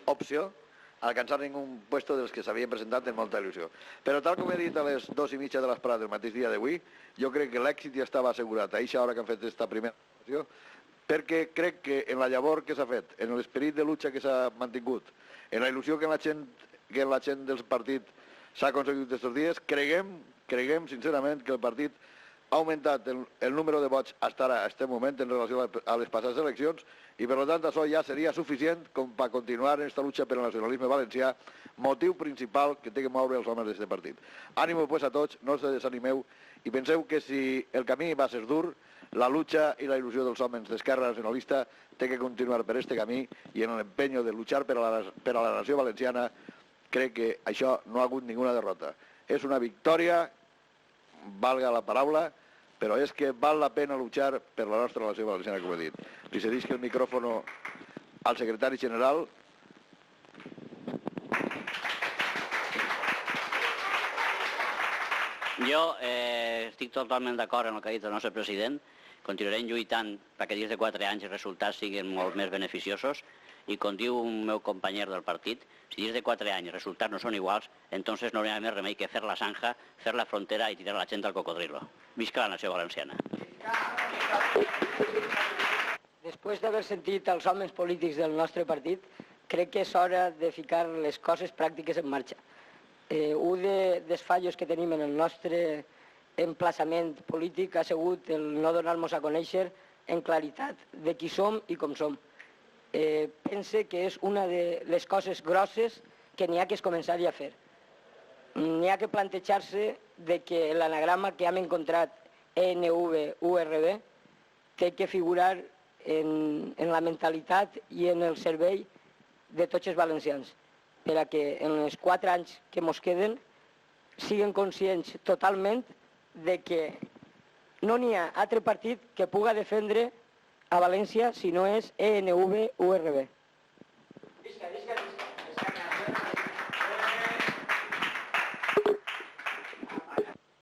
opció alcançar ningú puesto dels que s'havien presentat en molta il·lusió. Però tal com he dit a les 2:30 de l'esperat del mateix dia d'avui, jo crec que l'èxit ja estava assegurat a eixa hora que han fet aquesta primera votació, perquè crec que en la llavor que s'ha fet, en l'esperit de lucha que s'ha mantingut, en la il·lusió que en la gent del partit s'ha aconseguit aquests dies, creguem sincerament que el partit ha augmentat el número de vots fins ara, a aquest moment, en relació a les passades eleccions, i per tant això ja seria suficient com per continuar en aquesta lucha per al nacionalisme valencià, motiu principal que té que moure els homes d'aquest partit. Ànimo pues a tots, no us desanimeu, i penseu que si el camí va ser dur, la lucha i la il·lusió dels homes d'Esquerra Nacionalista té que continuar per aquest camí, i en l'empenyo de luchar per a la nació valenciana crec que això no ha hagut ninguna derrota. És una victòria, valga la paraula, però és que val la pena luchar per la nostra nació valenciana, com he dit. Li cedisc el micròfono al secretari general. Jo estic totalment d'acord amb el que ha dit el nostre president. Continuarem lluitant perquè dins de 4 anys els resultats siguin molt més beneficiosos, i com diu un meu company del partit, si dins de 4 anys els resultats no són iguals, entonces no hi ha més remei que fer la zanja, fer la frontera i tirar la gent al cocodrilo. Visca la nació valenciana. Després d'haver sentit els homes polítics del nostre partit, crec que és hora de ficar les coses pràctiques en marxa. Un dels fallos que tenim en el nostre emplaçament polític ha sigut el no donar-nos a conèixer en claritat de qui som i com som. Pense que és una de les coses grosses que n'hi ha que començar a fer. N'hi ha que plantejar-se que l'anagrama que hem encontrat, ENV-URB, té que figurar en la mentalitat i en el servei de tots els valencians, perquè en els 4 anys que ens queden siguin conscients totalment de que no n'hi ha altre partit que puga defendre a València si no és ENV-URB.